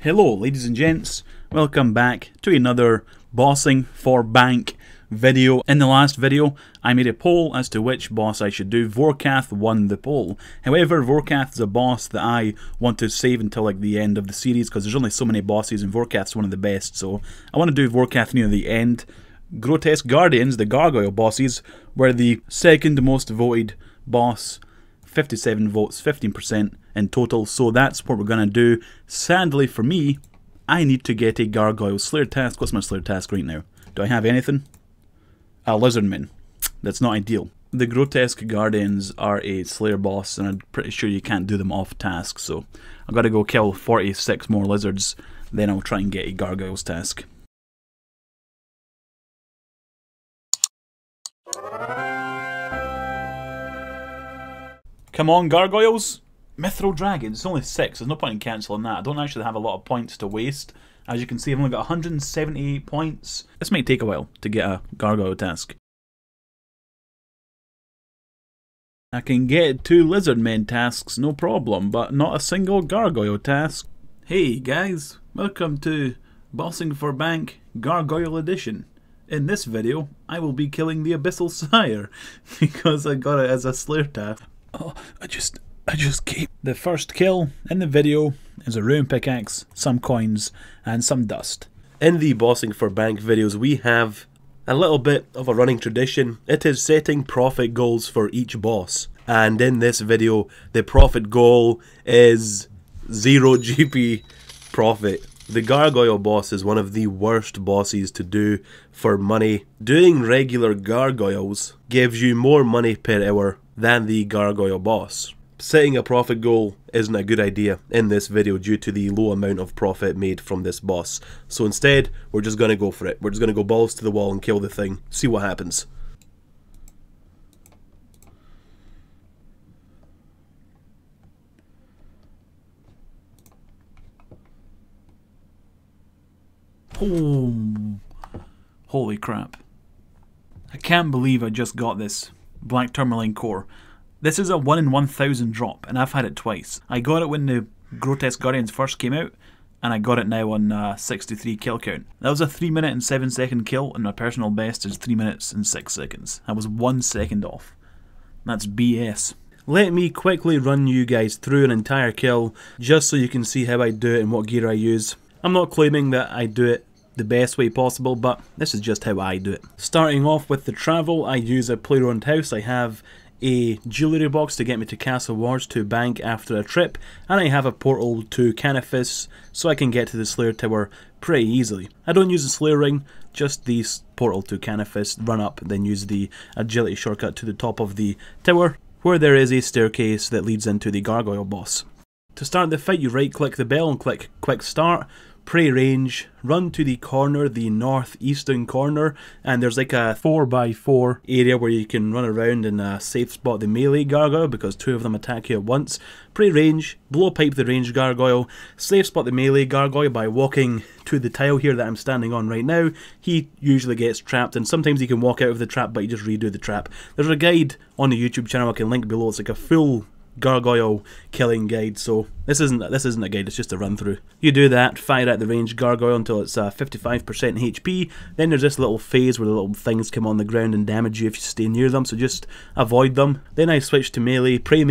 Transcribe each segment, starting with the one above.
Hello ladies and gents, welcome back to another bossing for bank video. In the last video I made a poll as to which boss I should do. Vorkath won the poll. However, Vorkath is a boss that I want to save until like the end of the series because there's only so many bosses and Vorkath's one of the best, so I want to do Vorkath near the end. Grotesque Guardians, the Gargoyle bosses, were the second most voted boss. 57 votes, 15% in total, so that's what we're going to do. Sadly for me, I need to get a Gargoyle Slayer task. What's my Slayer task right now? Do I have anything? A Lizardman. That's not ideal. The Grotesque Guardians are a Slayer boss, and I'm pretty sure you can't do them off task, so I've got to go kill 46 more lizards, then I'll try and get a Gargoyle's task. Come on, Gargoyles! Mithril Dragons, it's only 6, there's no point in cancelling that. I don't actually have a lot of points to waste. As you can see, I've only got 178 points. This might take a while to get a Gargoyle task. I can get 2 Lizardmen tasks, no problem, but not a single Gargoyle task. Hey guys, welcome to Bossing for Bank Gargoyle Edition. In this video, I will be killing the Abyssal Sire, because I got it as a Slayer task. Oh, I just keep. The first kill in the video is a ruin pickaxe, some coins, and some dust. In the Bossing for Bank videos, we have a little bit of a running tradition. It is setting profit goals for each boss. And in this video, the profit goal is 0 GP profit. The Gargoyle boss is one of the worst bosses to do for money. Doing regular gargoyles gives you more money per hour than the Gargoyle boss. Setting a profit goal isn't a good idea in this video due to the low amount of profit made from this boss. So instead, we're just going to go for it. We're just going to go balls to the wall and kill the thing. See what happens. Oh, holy crap. I can't believe I just got this Black Tourmaline core. This is a 1 in 1000 drop, and I've had it twice. I got it when the Grotesque Guardians first came out, and I got it now on 63 kill count. That was a 3 minute and 7 second kill, and my personal best is 3 minutes and 6 seconds. I was 1 second off. That's BS. Let me quickly run you guys through an entire kill, just so you can see how I do it and what gear I use. I'm not claiming that I do it the best way possible, but this is just how I do it. Starting off with the travel, I use a play-around house. I have a jewellery box to get me to Castle Wards to bank after a trip, and I have a portal to Canifis so I can get to the Slayer Tower pretty easily. I don't use the Slayer Ring, just the portal to Canifis, run up, then use the agility shortcut to the top of the tower, where there is a staircase that leads into the Gargoyle boss. To start the fight, you right click the bell and click Quick Start. Pray range, run to the corner, the northeastern corner, and there's like a 4x4 area where you can run around and safe spot the melee gargoyle because 2 of them attack you at once. Pray range, blow pipe the ranged gargoyle, safe spot the melee gargoyle by walking to the tile here that I'm standing on right now. He usually gets trapped, and sometimes he can walk out of the trap, but you just redo the trap. There's a guide on the YouTube channel I can link below. It's like a full gargoyle killing guide, so this isn't a guide, it's just a run through. You do that, fire at the ranged gargoyle until it's 55% HP, then there's this little phase where the little things come on the ground and damage you if you stay near them, so just avoid them. Then I switch to melee, pray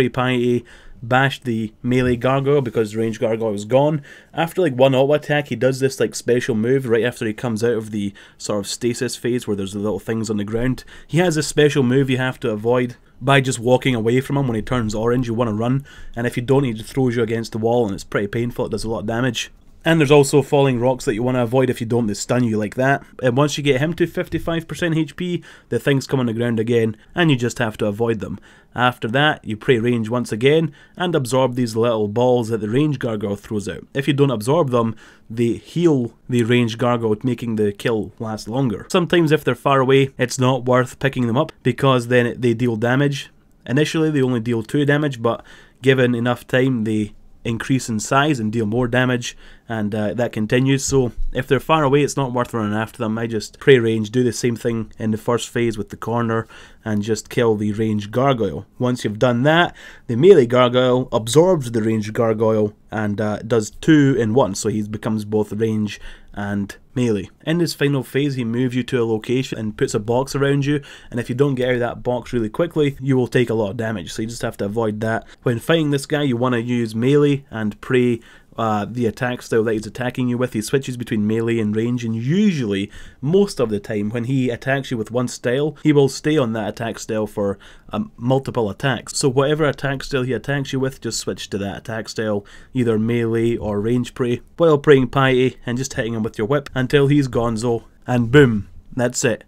piety, bash the melee gargoyle because the ranged gargoyle is gone. After like one auto attack, he does this like special move right after he comes out of the sort of stasis phase where there's the little things on the ground. He has a special move you have to avoid by just walking away from him. When he turns orange, you want to run, and if you don't, he just throws you against the wall, and it's pretty painful. It does a lot of damage. And there's also falling rocks that you want to avoid. If you don't, they stun you like that. And once you get him to 55% HP, the things come on the ground again, and you just have to avoid them. After that, you pray range once again, and absorb these little balls that the ranged gargoyle throws out. If you don't absorb them, they heal the ranged gargoyle, making the kill last longer. Sometimes if they're far away, it's not worth picking them up, because then they deal damage. Initially, they only deal 2 damage, but given enough time, they increase in size and deal more damage, and that continues. So if they're far away, it's not worth running after them. I just pray range, do the same thing in the first phase with the corner, and just kill the ranged gargoyle. Once you've done that, the melee gargoyle absorbs the ranged gargoyle and does 2 in 1, so he becomes both range and melee. In this final phase, he moves you to a location and puts a box around you, and if you don't get out of that box really quickly, you will take a lot of damage, so you just have to avoid that. When fighting this guy, you want to use melee and pray the attack style that he's attacking you with. He switches between melee and range, and usually, most of the time, when he attacks you with one style, he will stay on that attack style for multiple attacks. So whatever attack style he attacks you with, just switch to that attack style, either melee or range pray, while praying piety and just hitting him with your whip until he's gonzo, and boom, that's it.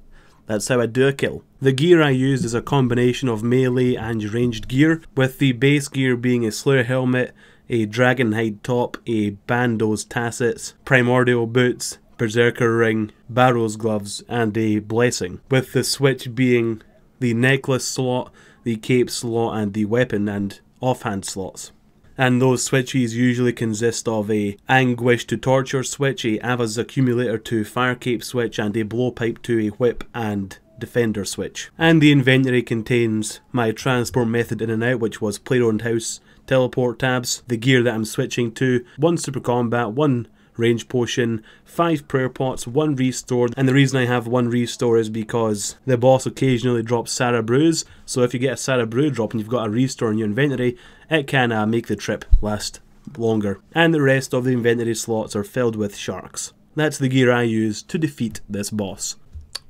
That's how I do a kill. The gear I used is a combination of melee and ranged gear, with the base gear being a Slayer helmet, a dragon hide top, a bando's tassets, primordial boots, berserker ring, barrow's gloves, and a blessing, with the switch being the necklace slot, the cape slot, and the weapon and offhand slots. And those switches usually consist of a Anguish to Torture switch, a Ava's Accumulator to Fire Cape switch, and a Blowpipe to a Whip and Defender switch. And the inventory contains my transport method in and out, which was Player-Owned House teleport tabs, the gear that I'm switching to, 1 super combat, 1 range potion, 5 prayer pots, 1 restore, and the reason I have 1 restore is because the boss occasionally drops Sarah Brews, so if you get a Sarah Brew drop and you've got a restore in your inventory, it can make the trip last longer. And the rest of the inventory slots are filled with sharks. That's the gear I use to defeat this boss.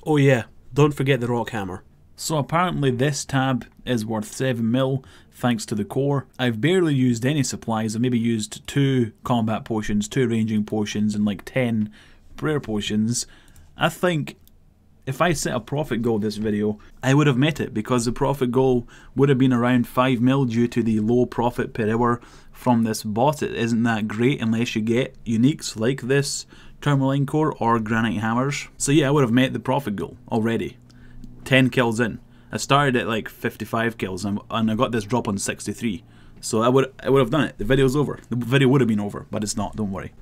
Oh yeah, don't forget the rock hammer. So apparently this tab is worth 7 mil thanks to the core. I've barely used any supplies. I've maybe used 2 combat potions, 2 ranging potions, and like 10 prayer potions. I think if I set a profit goal this video, I would have met it, because the profit goal would have been around 5 mil due to the low profit per hour from this boss. It isn't that great unless you get uniques like this Tourmaline core or Granite Hammers. So yeah, I would have met the profit goal already. 10 kills in. I started at like 55 kills and I got this drop on 63. So I would have done it. The video's over. The video would have been over, but it's not, don't worry.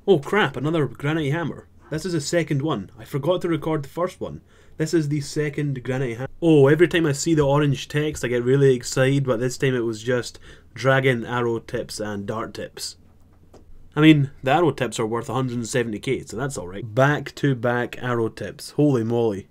Oh crap, another Granite Hammer. This is the second one. I forgot to record the first one. This is the second Granite Hammer. Oh, every time I see the orange text I get really excited, but this time it was just dragon arrow tips and dart tips. I mean, the arrow tips are worth 170k, so that's alright. Back to back arrow tips. Holy moly.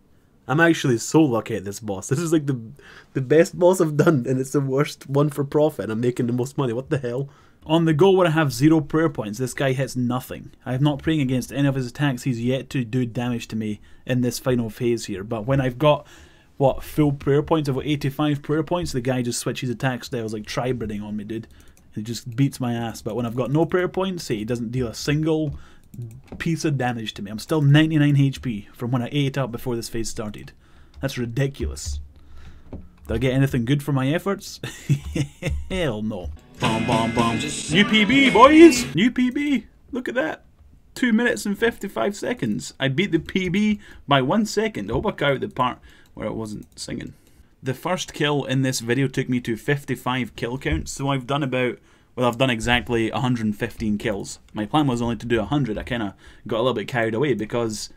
I'm actually so lucky at this boss. This is like the best boss I've done, and it's the worst one for profit, and I'm making the most money. What the hell? On the go where I have 0 prayer points, this guy hits nothing. I'm not praying against any of his attacks. He's yet to do damage to me in this final phase here. But when I've got, what, full prayer points, I've got 85 prayer points, the guy just switches attack styles like tri-breeding on me, dude. He just beats my ass. But when I've got no prayer points, he doesn't deal a single piece of damage to me. I'm still 99 HP from when I ate up before this phase started. That's ridiculous. Did I get anything good for my efforts? Hell no. Bom, bom, bom. New PB, boys! New PB! Look at that. 2 minutes and 55 seconds. I beat the PB by 1 second. I hope I cut out the part where I wasn't singing. The first kill in this video took me to 55 kill counts, so I've done about, well, I've done exactly 115 kills. My plan was only to do 100. I kind of got a little bit carried away because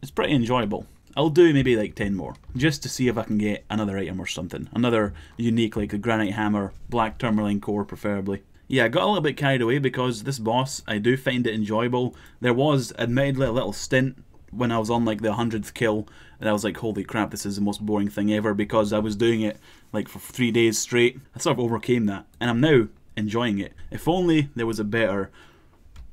it's pretty enjoyable. I'll do maybe like 10 more, just to see if I can get another item or something. Another unique, like the Granite Hammer, Black Tourmaline core preferably. Yeah, I got a little bit carried away because this boss, I do find it enjoyable. There was admittedly a little stint when I was on like the 100th kill, and I was like, holy crap, this is the most boring thing ever, because I was doing it like for 3 days straight. I sort of overcame that, and I'm now enjoying it. If only there was a better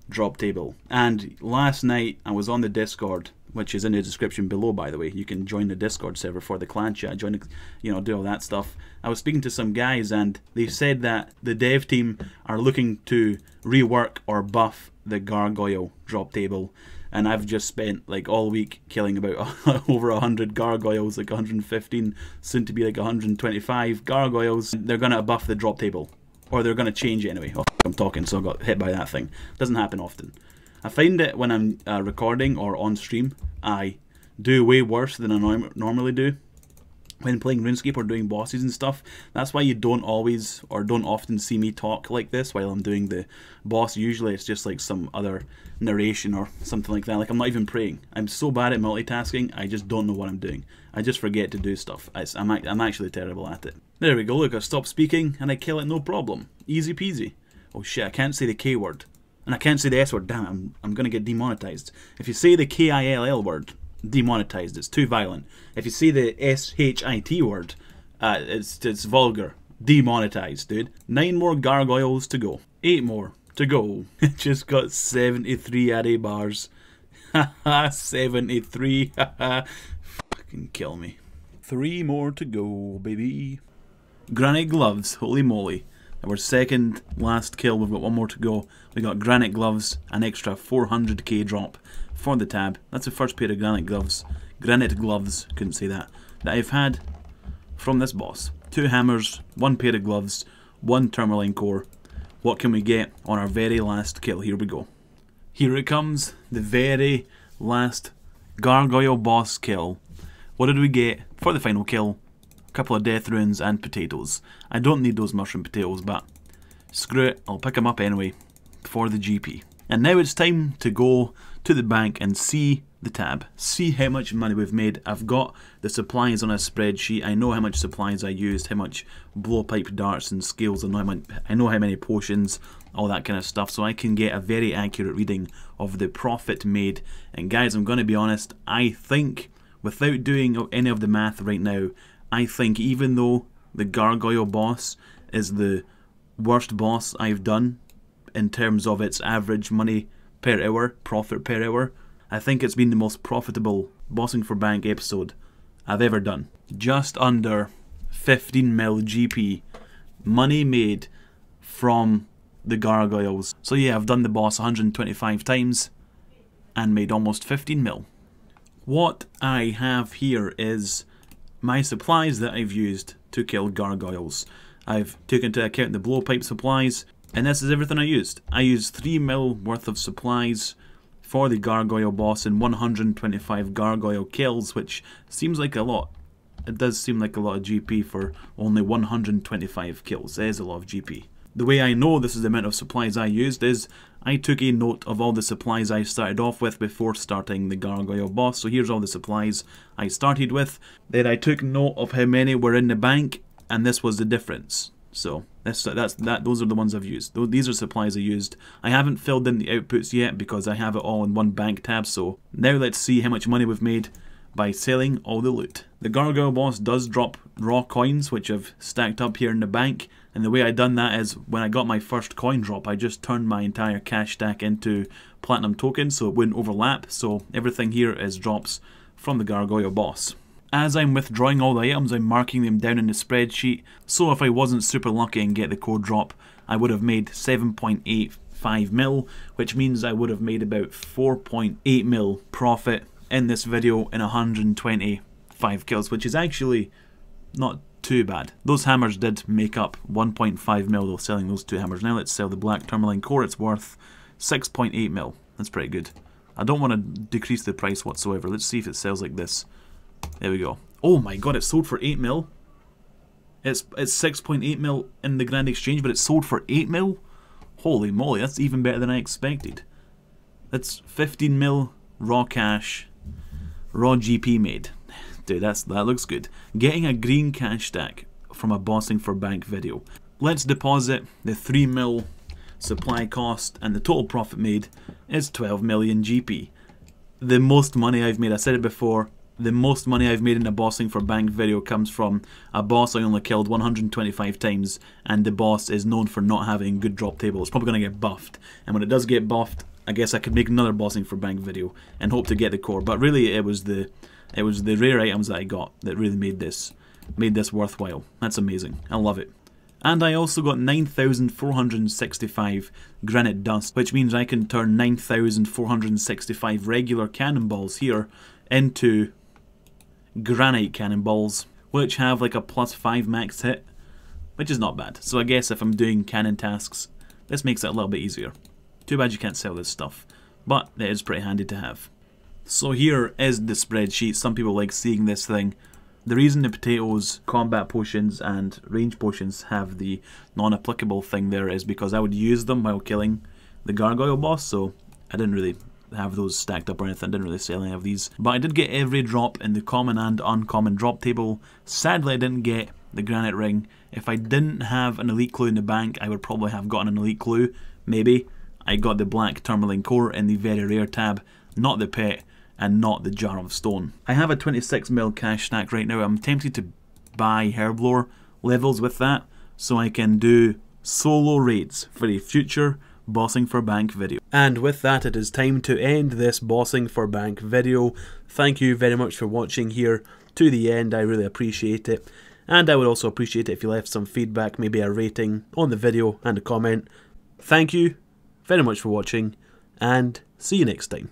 drop table. And last night I was on the Discord, which is in the description below, by the way. You can join the Discord server for the clan chat, join, you know, do all that stuff. I was speaking to some guys and they said that the dev team are looking to rework or buff the Gargoyle drop table, and I've just spent like all week killing about over 100 gargoyles, like 115, soon to be like 125 gargoyles. They're gonna buff the drop table, or they're gonna change it anyway. Oh, I'm talking, so I got hit by that thing. Doesn't happen often. I find it when I'm recording or on stream, I do way worse than I normally do. when playing RuneScape or doing bosses and stuff. That's why you don't always or don't often see me talk like this while I'm doing the boss. Usually it's just like some other narration or something like that. Like I'm not even praying. I'm so bad at multitasking, I just don't know what I'm doing. I just forget to do stuff. I'm actually terrible at it. There we go, look, I stop speaking and I kill it no problem. Easy peasy. Oh shit, I can't say the K word. And I can't say the S word. Damn, I'm gonna get demonetized. If you say the K-I-L-L word, demonetized. It's too violent. If you say the S-H-I-T word, it's vulgar. Demonetized, dude. 9 more gargoyles to go. 8 more to go. Just got 73 array bars. Haha, 73. Haha. Fucking kill me. 3 more to go, baby. Granite gloves. Holy moly. Our second last kill. We've got 1 more to go. We got granite gloves, an extra 400k drop for the tab. That's the first pair of granite gloves, couldn't say that I've had from this boss. 2 hammers, 1 pair of gloves, 1 tourmaline core. What can we get on our very last kill? Here we go. Here it comes, the very last gargoyle boss kill. What did we get for the final kill? A couple of death runes and potatoes. I don't need those mushroom potatoes, but screw it, I'll pick them up anyway for the GP. And now it's time to go to the bank and see the tab. See how much money we've made. I've got the supplies on a spreadsheet. I know how much supplies I used, how much blowpipe darts and scales, and I know how many potions, all that kind of stuff, so I can get a very accurate reading of the profit made. And guys, I'm going to be honest, I think, without doing any of the math right now, I think even though the gargoyle boss is the worst boss I've done in terms of its average money per hour, profit per hour, I think it's been the most profitable bossing for bank episode I've ever done. Just under 15 mil GP money made from the gargoyles. So yeah, I've done the boss 125 times and made almost 15 mil. What I have here is my supplies that I've used to kill gargoyles. I've taken into account the blowpipe supplies, and this is everything I used. I used 3 mil worth of supplies for the gargoyle boss and 125 gargoyle kills, which seems like a lot. It does seem like a lot of GP for only 125 kills. That is a lot of GP. The way I know this is the amount of supplies I used is I took a note of all the supplies I started off with before starting the gargoyle boss. So here's all the supplies I started with. Then I took note of how many were in the bank, and this was the difference. So those are the ones I've used. These are supplies I used. I haven't filled in the outputs yet because I have it all in one bank tab. So now let's see how much money we've made by selling all the loot. The gargoyle boss does drop raw coins, which I've stacked up here in the bank. And the way I done that is when I got my first coin drop, I just turned my entire cash stack into platinum tokens so it wouldn't overlap. So everything here is drops from the gargoyle boss. As I'm withdrawing all the items, I'm marking them down in the spreadsheet, so if I wasn't super lucky and get the code drop, I would have made 7.85 mil, which means I would have made about 4.8 mil profit in this video in 125 kills, which is actually not too bad. Those hammers did make up 1.5 mil though, selling those 2 hammers. Now let's sell the black tourmaline core. It's worth 6.8 mil. That's pretty good. I don't want to decrease the price whatsoever. Let's see if it sells like this. There we go. Oh my god, it sold for 8 mil. It's 6.8 mil in the Grand Exchange, but it sold for 8 mil? Holy moly, that's even better than I expected. That's 15 mil raw cash, raw GP made. Dude, that looks good. Getting a green cash stack from a bossing for bank video. Let's deposit the 3 mil supply cost, and the total profit made is 12 million GP. The most money I've made, I said it before, the most money I've made in a bossing for bank video comes from a boss I only killed 125 times, and the boss is known for not having good drop table. It's probably going to get buffed, and when it does get buffed, I guess I could make another bossing for bank video and hope to get the core. But really, it was the rare items that I got that really made this worthwhile. That's amazing. I love it. And I also got 9,465 granite dust, which means I can turn 9,465 regular cannonballs here into granite cannonballs, which have like a +5 max hit, which is not bad. So I guess if I'm doing cannon tasks, this makes it a little bit easier. Too bad you can't sell this stuff, but it is pretty handy to have. So here is the spreadsheet. Some people like seeing this thing. The reason the potatoes, combat potions and range potions have the non-applicable thing there is because I would use them while killing the gargoyle boss, so I didn't really have those stacked up or anything. I didn't really sell any of these. But I did get every drop in the common and uncommon drop table. Sadly, I didn't get the granite ring. If I didn't have an elite clue in the bank, I would probably have gotten an elite clue. Maybe. I got the black tourmaline core in the very rare tab, not the pet, and not the jar of stone. I have a 26mm cash stack right now. I'm tempted to buy herblore levels with that, so I can do solo raids for a future bossing for bank video. And with that, it is time to end this bossing for bank video. Thank you very much for watching here to the end. I really appreciate it. And I would also appreciate it if you left some feedback, maybe a rating on the video and a comment. Thank you very much for watching, and see you next time.